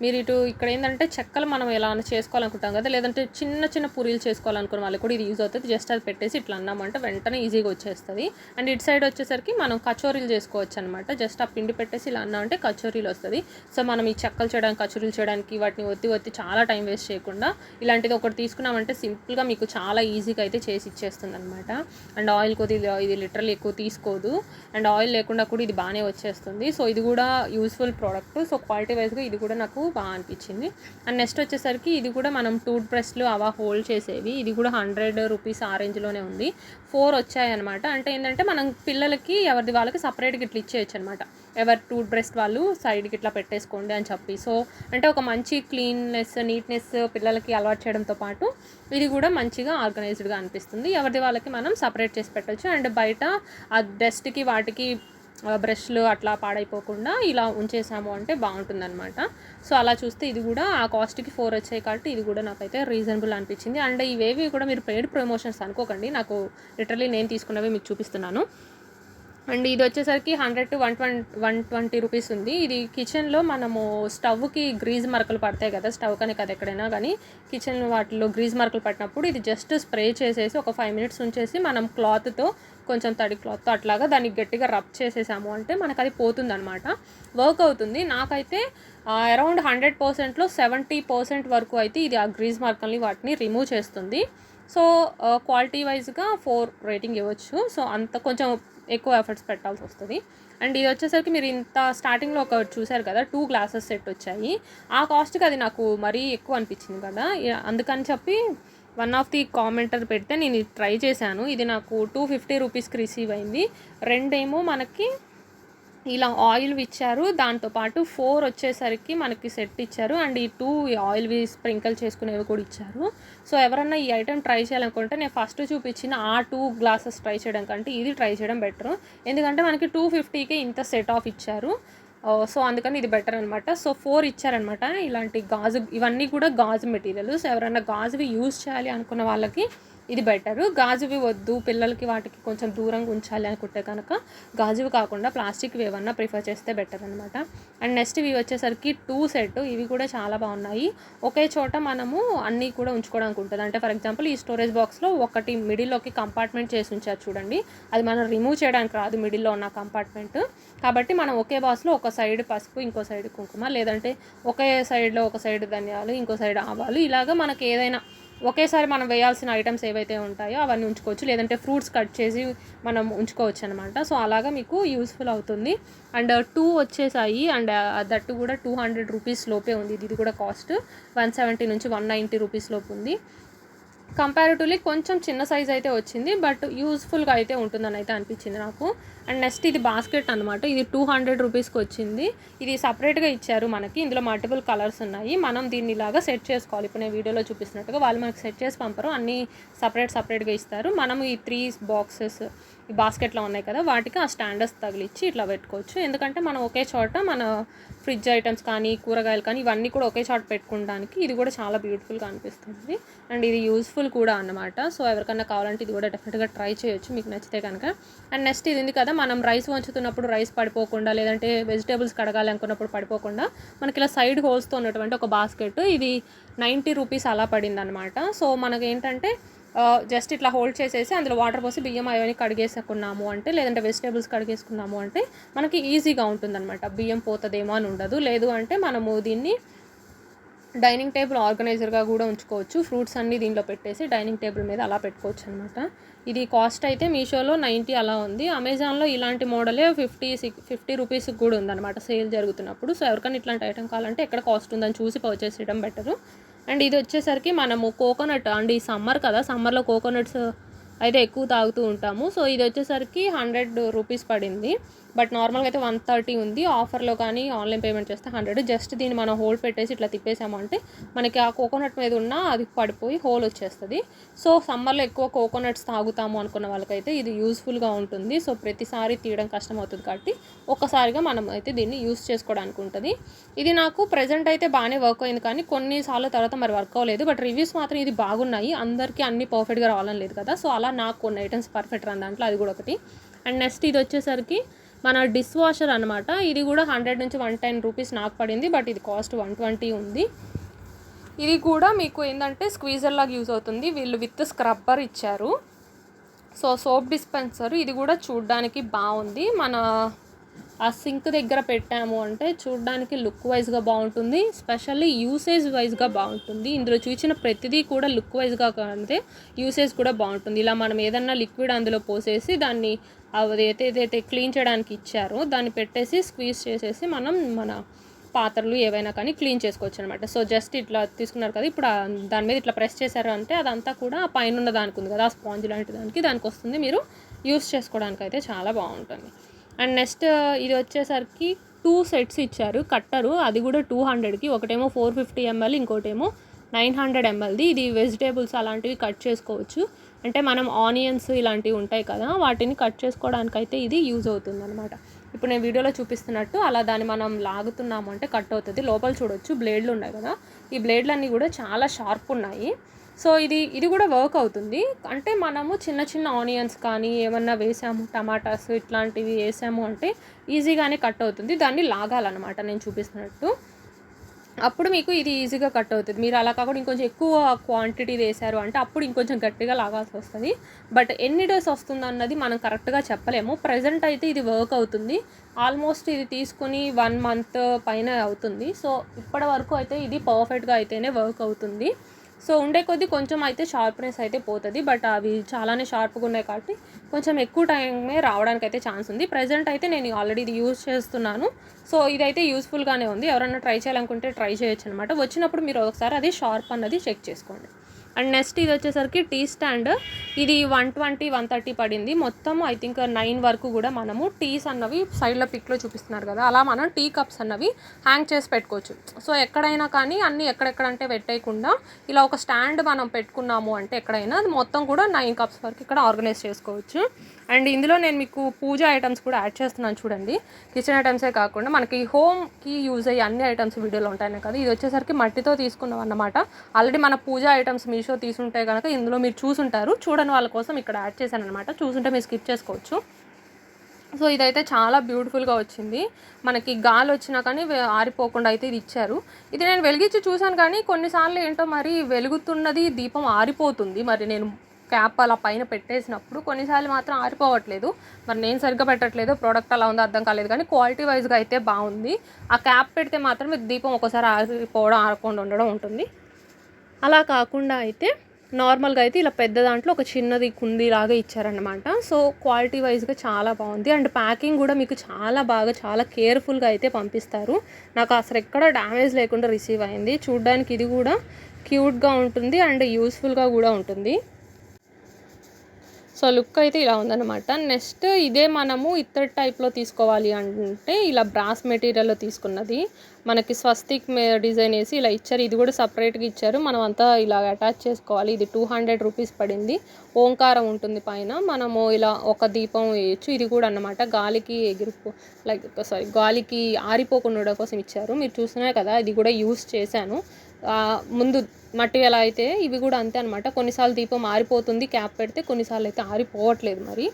మీరు ఇక్కడ ఏంటంటే చెక్కలు మనం ఎలా చేసుకోవాలనుకుంటాం కదా, లేదంటే చిన్న చిన్న పూరీలు చేసుకోవాలనుకున్న వాళ్ళకి కూడా ఇది యూజ్ అవుతుంది. జస్ట్ అది పెట్టేసి ఇట్లా అన్నామంటే వెంటనే ఈజీగా వచ్చేస్తుంది. అండ్ ఇటు సైడ్ వచ్చేసరికి మనం కచోరీలు చేసుకోవచ్చు అనమాట. జస్ట్ ఆ పిండి పెట్టేసి ఇలా అన్నామంటే కచోరీలు వస్తుంది. సో మనం ఈ చెక్కలు చేయడానికి, కచోరీలు చేయడానికి వాటిని ఒత్తి చాలా టైం వేస్ట్ చేయకుండా ఇలాంటిది ఒకటి తీసుకున్నామంటే సింపుల్గా మీకు చాలా ఈజీగా అయితే చేసి ఇచ్చేస్తుంది అనమాట. అండ్ ఆయిల్ కొద్దిగా ఇది లిటరల్లీ ఎక్కువ తీసుకోదు, అండ్ ఆయిల్ లేకుండా కూడా ఇది బాగానే వచ్చేస్తుంది. సో ఇది కూడా యూస్ఫుల్ ప్రోడక్ట్. సో క్వాలిటీ వైజ్గా ఇది కూడా నాకు బాగా అనిపించింది. అండ్ నెక్స్ట్ వచ్చేసరికి ఇది కూడా మనం టూత్ బ్రష్లు అలా హోల్డ్ చేసేవి. ఇది కూడా 100 రూపీస్ ఆ రేంజ్లోనే ఉంది. 4 వచ్చాయన్నమాట. అంటే ఏంటంటే మనం పిల్లలకి ఎవరిది వాళ్ళకి సపరేట్గా ఇట్లా ఇచ్చేయచ్చు అనమాట. ఎవరి టూత్ బ్రష్ వాళ్ళు సైడ్కి ఇట్లా పెట్టేసుకోండి అని చెప్పి. సో అంటే ఒక మంచి క్లీన్నెస్, నీట్నెస్ పిల్లలకి అలవాటు చేయడంతో పాటు ఇది కూడా మంచిగా ఆర్గనైజ్డ్గా అనిపిస్తుంది. ఎవరిది వాళ్ళకి మనం సపరేట్ చేసి పెట్టచ్చు. అండ్ బయట ఆ డస్ట్కి వాటికి బ్రష్లు అట్లా పాడైపోకుండా ఇలా ఉంచేసాము అంటే బాగుంటుందన్నమాట. సో అలా చూస్తే ఇది కూడా ఆ కాస్ట్కి 4 వచ్చాయి కాబట్టి ఇది కూడా నాకైతే రీజనబుల్ అనిపించింది. అండ్ ఇవేవి కూడా మీరు పెయిడ్ ప్రమోషన్స్ అనుకోకండి, నాకు లిటరల్లీ నేను తీసుకున్నవి మీకు చూపిస్తున్నాను. అండ్ ఇది వచ్చేసరికి 100 to 120 రూపీస్ ఉంది. ఇది కిచెన్లో మనము స్టవ్కి గ్రీజ్ మరకలు పడతాయి కదా, స్టవ్ కానీ కదా ఎక్కడైనా కానీ కిచెన్ వాటిలో గ్రీజ్ మరకలు పట్టినప్పుడు ఇది జస్ట్ స్ప్రే చేసేసి ఒక 5 minutes ఉంచేసి మనం క్లాత్తో, కొంచెం తడి క్లాత్తో అట్లాగా దాన్ని గట్టిగా రబ్ చేసేసాము అంటే మనకు అది పోతుందన్నమాట. వర్క్ అవుతుంది. నాకైతే అరౌండ్ 100%లో 70% వరకు అయితే ఇది ఆ గ్రీజ్ మరకల్ని వాటిని రిమూవ్ చేస్తుంది. సో క్వాలిటీ వైజ్గా 4 రేటింగ్ ఇవ్వచ్చు. సో అంత కొంచెం ఎక్కువ ఎఫర్ట్స్ పెట్టాల్సి వస్తుంది. అండ్ ఇది వచ్చేసరికి మీరు ఇంత స్టార్టింగ్లో ఒక చూసారు కదా, 2 గ్లాసెస్ సెట్ వచ్చాయి. ఆ కాస్ట్కి అది నాకు మరీ ఎక్కువ అనిపించింది కదా, అందుకని చెప్పి వన్ ఆఫ్ ది కామెంటర్ పెడితే నేను ఇది ట్రై చేశాను. ఇది నాకు 250 రూపీస్కి రిసీవ్ అయింది. రెండేమో మనకి ఇలా ఆయిల్వి ఇచ్చారు, దాంతోపాటు 4 వచ్చేసరికి మనకి సెట్ ఇచ్చారు. అండ్ ఈ 2 ఆయిల్వి స్ప్రింకిల్ చేసుకునేవి కూడా ఇచ్చారు. సో ఎవరన్నా ఈ ఐటెం ట్రై చేయాలనుకుంటే నేను ఫస్ట్ చూపించిన ఆ 2 గ్లాసెస్ ట్రై చేయడం కంటే ఇది ట్రై చేయడం బెటర్. ఎందుకంటే మనకి 250కే ఇంత సెట్ ఆఫ్ ఇచ్చారు. సో అందుకని ఇది బెటర్ అనమాట. సో 4 ఇచ్చారనమాట. ఇలాంటి గాజు, ఇవన్నీ కూడా గాజు మెటీరియల్. సో ఎవరైనా గాజువి యూజ్ చేయాలి అనుకున్న వాళ్ళకి ఇది బెటరు. గాజువి వద్దు, పిల్లలకి వాటికి కొంచెం దూరంగా ఉంచాలి అనుకుంటే కనుక గాజువి కాకుండా ప్లాస్టిక్వి ఏమన్నా ప్రిఫర్ చేస్తే బెటర్ అనమాట. అండ్ నెక్స్ట్ ఇవి వచ్చేసరికి 2 సెట్. ఇవి కూడా చాలా బాగున్నాయి. ఒకే చోట మనము అన్నీ కూడా ఉంచుకోవడానికి ఉంటుంది. అంటే ఫర్ ఎగ్జాంపుల్ ఈ స్టోరేజ్ బాక్స్లో ఒకటి మిడిల్లోకి కంపార్ట్మెంట్ చేసి ఉంచారు చూడండి, అది మనం రిమూవ్ చేయడానికి రాదు మిడిల్లో ఉన్న కంపార్ట్మెంట్. కాబట్టి మనం ఒకే బాక్స్లో ఒక సైడ్ పసుపు, ఇంకో సైడ్ కుంకుమ, లేదంటే ఒకే సైడ్లో ఒక సైడ్ ధనియాలు, ఇంకో సైడ్ ఆవాలు, ఇలాగా మనకి ఏదైనా ఒకేసారి మనం వేయాల్సిన ఐటమ్స్ ఏవైతే ఉంటాయో అవన్నీ ఉంచుకోవచ్చు. లేదంటే ఫ్రూట్స్ కట్ చేసి మనం ఉంచుకోవచ్చు అనమాట. సో అలాగా మీకు యూస్ఫుల్ అవుతుంది. అండ్ 2 వచ్చేసాయి. అండ్ దట్టు కూడా 200 రూపీస్ లోపే ఉంది. ఇది కూడా కాస్ట్ 170 నుంచి 190 రూపీస్ లోపు ఉంది. కంపారిటివ్లీ కొంచెం చిన్న సైజ్ అయితే వచ్చింది, బట్ యూస్ఫుల్గా అయితే ఉంటుందని అయితే అనిపించింది నాకు. అండ్ నెక్స్ట్ ఇది బాస్కెట్ అనమాట. ఇది 200 రూపీస్కి వచ్చింది. ఇది సపరేట్గా ఇచ్చారు మనకి. ఇందులో మల్టిపుల్ కలర్స్ ఉన్నాయి. మనం దీన్ని ఇలాగా సెట్ చేసుకోవాలి. ఇప్పుడు నేను వీడియోలో చూపిస్తున్నట్టుగా వాళ్ళు మనకి సెట్ చేసి పంపరు, అన్నీ సపరేట్గా ఇస్తారు. మనం ఈ 3 బాక్సెస్ ఈ బాస్కెట్లో ఉన్నాయి కదా, వాటికి ఆ స్టాండర్స్ తగిలిచ్చి ఇట్లా పెట్టుకోవచ్చు. ఎందుకంటే మనం ఒకే చోట మన ఫ్రిడ్జ్ ఐటమ్స్ కానీ, కూరగాయలు కానీ ఇవన్నీ కూడా ఒకే చోట పెట్టుకోవడానికి ఇది కూడా చాలా బ్యూటిఫుల్గా అనిపిస్తుంది. అండ్ ఇది యూస్ఫుల్ కూడా అన్నమాట. సో ఎవరికన్నా కావాలంటే ఇది కూడా డెఫినెట్గా ట్రై చేయొచ్చు మీకు నచ్చితే కనుక. అండ్ నెక్స్ట్ ఇది ఉంది కదా, మనం రైస్ వంచుతున్నప్పుడు రైస్ పడిపోకుండా, లేదంటే వెజిటేబుల్స్ కడగాలి అనుకున్నప్పుడు పడిపోకుండా మనకి ఇలా సైడ్ హోల్స్తో ఉన్నటువంటి ఒక బాస్కెట్. ఇది 90 రూపీస్ అలా పడింది అనమాట. సో మనకి ఏంటంటే జస్ట్ ఇట్లా హోల్డ్ చేసేసి అందులో వాటర్ పోసి బియ్యం అవన్నీ కడిగేసుకున్నాము అంటే, లేదంటే వెజిటేబుల్స్ కడిగేసుకున్నాము అంటే మనకి ఈజీగా ఉంటుందన్నమాట. బియ్యం పోతుందేమో అని ఉండదు. లేదు అంటే మనము దీన్ని డైనింగ్ టేబుల్ ఆర్గనైజర్గా కూడా ఉంచుకోవచ్చు. ఫ్రూట్స్ అన్నీ దీనిలో పెట్టేసి డైనింగ్ టేబుల్ మీద అలా పెట్టుకోవచ్చు అనమాట. ఇది కాస్ట్ అయితే మీషోలో 90 అలా ఉంది. అమెజాన్లో ఇలాంటి మోడలే 50 రూపీస్కి కూడా ఉందన్నమాట సేల్ జరుగుతున్నప్పుడు. సో ఎవరికైనా ఇట్లాంటి ఐటమ్ కావాలంటే ఎక్కడ కాస్ట్ ఉందని చూసి పర్చేస్ చేయడం బెటరు. అండ్ ఇది వచ్చేసరికి మనము కోకోనట్, అండ్ ఈ సమ్మర్ కదా, సమ్మర్లో కోకోనట్స్ అయితే ఎక్కువ తాగుతూ ఉంటాము. సో ఇది వచ్చేసరికి 100 రూపీస్ పడింది. బట్ నార్మల్గా అయితే 130 ఉంది. ఆఫర్లో కానీ ఆన్లైన్ పేమెంట్ చేస్తే 100. జస్ట్ దీన్ని మనం హోల్డ్ పెట్టేసి ఇట్లా తిప్పేసాము అంటే మనకి ఆ కోకోనట్ మీద ఉన్న అది పడిపోయి హోల్ వచ్చేస్తుంది. సో సమ్మర్లో ఎక్కువ కోకోనట్స్ తాగుతాము అనుకున్న వాళ్ళకైతే ఇది యూస్ఫుల్గా ఉంటుంది. సో ప్రతిసారి తీయడం కష్టం అవుతుంది కాబట్టి ఒక్కసారిగా మనం అయితే దీన్ని యూస్ చేసుకోవడానికి ఉంటుంది. ఇది నాకు ప్రజెంట్ అయితే బాగానే వర్క్ అయింది, కానీ కొన్నిసార్లు తర్వాత మరి వర్క్ అవ్వలేదు. బట్ రివ్యూస్ మాత్రం ఇది బాగున్నాయి. అందరికీ అన్ని పర్ఫెక్ట్గా రావాలని లేదు కదా, సో అలా నాకు కొన్ని ఐటమ్స్ పర్ఫెక్ట్ రాని దాంట్లో అది కూడా ఒకటి. అండ్ నెక్స్ట్ ఇది వచ్చేసరికి మన డిష్ వాషర్ అనమాట. ఇది కూడా 100 నుంచి 110 రూపీస్ నాకు పడింది, బట్ ఇది కాస్ట్ 120 ఉంది. ఇది కూడా మీకు ఏంటంటే స్క్వీజర్ లాగా యూజ్ అవుతుంది. వీళ్ళు విత్ స్క్రబ్బర్ ఇచ్చారు. సో సోప్ డిస్పెన్సర్ ఇది కూడా చూడ్డానికి బాగుంది. మన ఆ సింక్ దగ్గర పెట్టాము అంటే చూడ్డానికి లుక్ వైజ్గా బాగుంటుంది, స్పెషల్లీ యూసేజ్ వైజ్గా బాగుంటుంది. ఇందులో చూసిన ప్రతిదీ కూడా లుక్ వైజ్గా కాదే యూసేజ్ కూడా బాగుంటుంది. ఇలా మనం ఏదన్నా లిక్విడ్ అందులో పోసేసి దాన్ని అది ఏదైతే క్లీన్ చేయడానికి ఇచ్చారో దాన్ని పెట్టేసి స్క్వీజ్ చేసేసి మనం మన పాత్రలు ఏవైనా కానీ క్లీన్ చేసుకోవచ్చు అనమాట. సో జస్ట్ ఇట్లా తీసుకున్నారు కదా, ఇప్పుడు దాని మీద ఇట్లా ప్రెస్ చేశారు అంటే అదంతా కూడా పైన ఉన్న దానికి ఉంది కదా, ఆ స్పాంజ్ లాంటి దానికి వస్తుంది. మీరు యూస్ చేసుకోవడానికి అయితే చాలా బాగుంటుంది. అండ్ నెక్స్ట్ ఇది వచ్చేసరికి 2 సెట్స్ ఇచ్చారు కట్టరు. అది కూడా 200కి. ఒకటేమో 450 ml, ఇంకోటేమో 900 mlది. ఇది వెజిటేబుల్స్ అలాంటివి కట్ చేసుకోవచ్చు. అంటే మనం ఆనియన్స్ ఇలాంటివి ఉంటాయి కదా, వాటిని కట్ చేసుకోవడానికైతే ఇది యూజ్ అవుతుంది అనమాట. ఇప్పుడు నేను వీడియోలో చూపిస్తున్నట్టు అలా దాన్ని మనం లాగుతున్నాము అంటే కట్ అవుతుంది. లోపల చూడొచ్చు బ్లేడ్లు ఉన్నాయి కదా, ఈ బ్లేడ్లన్నీ కూడా చాలా షార్ప్ ఉన్నాయి. సో ఇది కూడా వర్క్ అవుతుంది. అంటే మనము చిన్న చిన్న ఆనియన్స్ కానీ ఏమన్నా వేసాము, టమాటాస్ ఇట్లాంటివి వేసాము అంటే ఈజీగానే కట్ అవుతుంది. దాన్ని లాగాలన్నమాట నేను చూపిస్తున్నట్టు. అప్పుడు మీకు ఇది ఈజీగా కట్ అవుతుంది. మీరు అలా కాకుండా ఇంకొంచెం ఎక్కువ క్వాంటిటీ వేసారు అంటే అప్పుడు ఇంకొంచెం గట్టిగా లాగాల్సి వస్తుంది. బట్ ఎన్ని డేస్ వస్తుంది అన్నది మనం కరెక్ట్గా చెప్పలేము. ప్రజెంట్ అయితే ఇది వర్క్ అవుతుంది. ఆల్మోస్ట్ ఇది తీసుకుని 1 మంత్ పైన అవుతుంది. సో ఇప్పటి వరకు అయితే ఇది పర్ఫెక్ట్గా అయితేనే వర్క్ అవుతుంది. సో ఉండే కొద్దీ కొంచెం అయితే షార్ప్నెస్ అయితే పోతుంది, బట్ అవి చాలానే షార్ప్గా ఉన్నాయి కాబట్టి కొంచెం ఎక్కువ టైమే రావడానికి అయితే ఛాన్స్ ఉంది. ప్రజెంట్ అయితే నేను ఆల్రెడీ ఇది యూజ్ చేస్తున్నాను. సో ఇదైతే యూస్ఫుల్గానే ఉంది. ఎవరైనా ట్రై చేయాలనుకుంటే ట్రై చేయొచ్చు అనమాట. వచ్చినప్పుడు మీరు ఒకసారి అది షార్ప్ అన్నది చెక్ చేసుకోండి. అండ్ నెక్స్ట్ ఇది వచ్చేసరికి టీ స్టాండ్. ఇది 120, 130 పడింది. మొత్తం ఐ థింక్ 9 వరకు కూడా మనము టీస్ అన్నవి సైడ్లో పిక్లో చూపిస్తున్నారు కదా, అలా మనం టీ కప్స్ అన్నవి హ్యాంగ్ చేసి పెట్టుకోవచ్చు. సో ఎక్కడైనా కానీ అన్నీ ఎక్కడెక్కడంటే పెట్టేయకుండా ఇలా ఒక స్టాండ్ మనం పెట్టుకున్నాము అంటే ఎక్కడైనా అది మొత్తం కూడా 9 కప్స్ వరకు ఇక్కడ ఆర్గనైజ్ చేసుకోవచ్చు. అండ్ ఇందులో నేను మీకు పూజ ఐటమ్స్ కూడా యాడ్ చేస్తున్నాను చూడండి. కిచెన్ ఐటమ్సే కాకుండా మనకి హోమ్కి యూజ్ అయ్యే అన్ని ఐటమ్స్ వీడియోలో ఉంటాయి కదా. ఇది వచ్చేసరికి మట్టితో తీసుకున్నాం అన్నమాట. ఆల్రెడీ మన పూజ ఐటమ్స్ మీషో తీసుంటే కనుక ఇందులో మీరు చూసుంటారు. చూడని వాళ్ళ కోసం ఇక్కడ యాడ్ చేశాను అనమాట. చూసుంటే మీరు స్కిప్ చేసుకోవచ్చు. సో ఇదైతే చాలా బ్యూటిఫుల్గా వచ్చింది. మనకి గాలి వచ్చినా కానీ ఆరిపోకుండా అయితే ఇది ఇచ్చారు. ఇది నేను వెలిగించి చూశాను కానీ కొన్నిసార్లు ఏంటో మరి వెలుగుతున్నది దీపం ఆరిపోతుంది. మరి నేను క్యాప్ అలా పైన పెట్టేసినప్పుడు కొన్నిసార్లు మాత్రం ఆరిపోవట్లేదు. మరి నేను సరిగ్గా పెట్టట్లేదు, ప్రోడక్ట్ అలా ఉందో అర్థం కాలేదు, కానీ క్వాలిటీ వైజ్గా అయితే బాగుంది. ఆ క్యాప్ పెడితే మాత్రం దీపం ఒకసారి ఆరిపోవడం ఆరకుండా ఉండడం ఉంటుంది. అలా కాకుండా అయితే నార్మల్గా అయితే ఇలా పెద్ద దాంట్లో ఒక చిన్నది కుందీలాగా ఇచ్చారనమాట. సో క్వాలిటీ వైజ్గా చాలా బాగుంది. అండ్ ప్యాకింగ్ కూడా మీకు చాలా బాగా చాలా కేర్ఫుల్గా అయితే పంపిస్తారు. నాకు అసలు ఎక్కడ డ్యామేజ్ లేకుండా రిసీవ్ అయింది. చూడ్డానికి ఇది కూడా క్యూట్గా ఉంటుంది అండ్ యూస్ఫుల్గా కూడా ఉంటుంది. సో లుక్ అయితే ఇలా ఉందన్నమాట. నెక్స్ట్ ఇదే మనము ఇత్తడి టైప్లో తీసుకోవాలి అంటే ఇలా బ్రాస్ మెటీరియల్లో తీసుకున్నది. మనకి స్వస్తిక్ డిజైన్ వేసి ఇలా ఇచ్చారు. ఇది కూడా సపరేట్గా ఇచ్చారు. మనం అంతా ఇలా అటాచ్ చేసుకోవాలి. ఇది 200 రూపీస్ పడింది. ఓంకారం ఉంటుంది పైన. మనము ఇలా ఒక దీపం వేయచ్చు. ఇది కూడా అన్నమాట గాలికి గాలికి ఆరిపోకుండా కోసం ఇచ్చారు. మీరు చూస్తున్నారు కదా, ఇది కూడా యూస్ చేశాను. ముందు మట్టి ఎలా అయితే ఇవి కూడా అంతే అనమాట. కొన్నిసార్లు దీపం ఆరిపోతుంది క్యాప్ పెడితే, కొన్నిసార్లు అయితే ఆరిపోవట్లేదు మరి.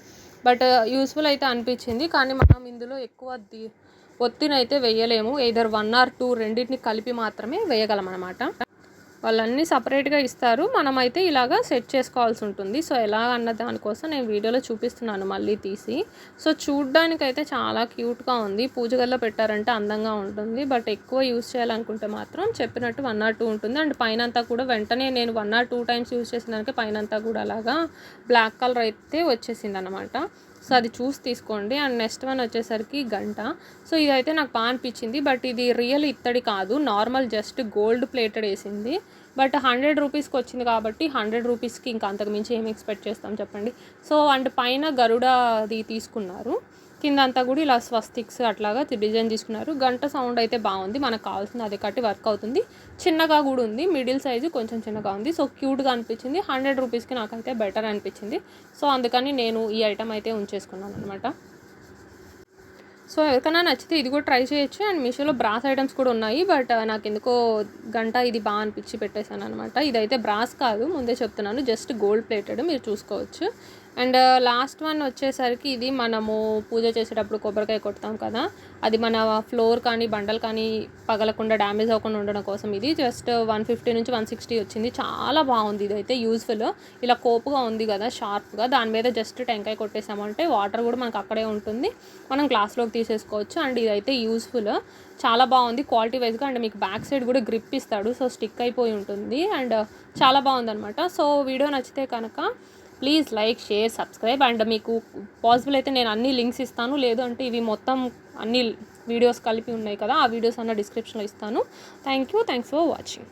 బట్ యూస్ఫుల్ అయితే అనిపించింది. కానీ మనం ఇందులో ఎక్కువ ఒత్తినైతే వేయలేము. ఎయిదర్ 1 or 2 రెండింటిని కలిపి మాత్రమే వేయగలం అనమాట. వాళ్ళన్నీ సపరేట్గా ఇస్తారు. మనమైతే ఇలాగా సెట్ చేసుకోవాల్సి ఉంటుంది. సో ఎలా అన్న దానికోసం నేను వీడియోలో చూపిస్తున్నాను మళ్ళీ తీసి. సో చూడ్డానికైతే చాలా క్యూట్గా ఉంది. పూజ గదిలో పెట్టారంటే అందంగా ఉంటుంది. బట్ ఎక్కువ యూస్ చేయాలనుకుంటే మాత్రం చెప్పినట్టు 1 or 2 ఉంటుంది. అండ్ పైన అంతా కూడా వెంటనే నేను 1 or 2 టైమ్స్ యూస్ చేసిన దానికి పైన అంతా కూడా అలాగా బ్లాక్ కలర్ అయితే వచ్చేసింది అనమాట. సో అది చూసి తీసుకోండి. అండ్ నెక్స్ట్ వన్ వచ్చేసరికి గంట. సో ఇదైతే నాకు బాగా అనిపించింది. బట్ ఇది రియల్ ఇత్తడి కాదు, నార్మల్ జస్ట్ గోల్డ్ ప్లేటెడ్ వేసింది. బట్ 100 రూపీస్కి వచ్చింది కాబట్టి 100 రూపీస్కి ఇంకా అంతకు మించి ఏమి ఎక్స్పెక్ట్ చేస్తాం చెప్పండి. సో అండ్ పైన గరుడ అది తీసుకున్నారు. కింద అంతా కూడా ఇలా స్వస్తిక్స్ అట్లాగా డిజైన్ తీసుకున్నారు. గంట సౌండ్ అయితే బాగుంది, మనకు కావాల్సింది అదే కట్టి వర్క్ అవుతుంది. చిన్నగా కూడా ఉంది, మిడిల్ సైజు కొంచెం చిన్నగా ఉంది. సో క్యూట్గా అనిపించింది. 100 రూపీస్కి నాకైతే బెటర్ అనిపించింది. సో అందుకని నేను ఈ ఐటమ్ అయితే ఉంచేసుకున్నాను అనమాట. సో ఎవరికైనా నచ్చితే ఇది కూడా ట్రై చేయొచ్చు. అండ్ మీషోలో బ్రాస్ ఐటమ్స్ కూడా ఉన్నాయి, బట్ నాకు ఎందుకో గంట ఇది బాగా అనిపించి పెట్టేశాను అనమాట. ఇదైతే బ్రాస్ కాదు, ముందే చెప్తున్నాను, జస్ట్ గోల్డ్ ప్లేటెడ్, మీరు చూసుకోవచ్చు. అండ్ లాస్ట్ వన్ వచ్చేసరికి ఇది మనము పూజ చేసేటప్పుడు కొబ్బరికాయ కొడతాం కదా, అది మన ఫ్లోర్ కానీ బండలు కానీ పగలకుండా డ్యామేజ్ అవ్వకుండా ఉండడం కోసం ఇది జస్ట్ 150 నుంచి 160 వచ్చింది. చాలా బాగుంది, ఇదైతే యూజ్ఫుల్. ఇలా కోపుగా ఉంది కదా షార్ప్గా, దాని మీద జస్ట్ టెంకాయ కొట్టేసామంటే వాటర్ కూడా మనకు అక్కడే ఉంటుంది, మనం గ్లాస్లోకి తీసేసుకోవచ్చు. అండ్ ఇదైతే యూజ్ఫుల్, చాలా బాగుంది క్వాలిటీ వైజ్గా. అండ్ మీకు బ్యాక్ సైడ్ కూడా గ్రిప్ ఇస్తాడు, సో స్టిక్ అయిపోయి ఉంటుంది. అండ్ చాలా బాగుందన్నమాట. సో వీడియో నచ్చితే కనుక please like, share, subscribe. And మీకు పాసిబుల్ అయితే నేను అన్ని లింక్స్ ఇస్తాను, లేదు అంటే ఇవి మొత్తం అన్ని వీడియోస్ కలిపి ఉన్నాయి కదా, ఆ వీడియోస్ అన్న డిస్క్రిప్షన్లో ఇస్తాను. Thanks for watching.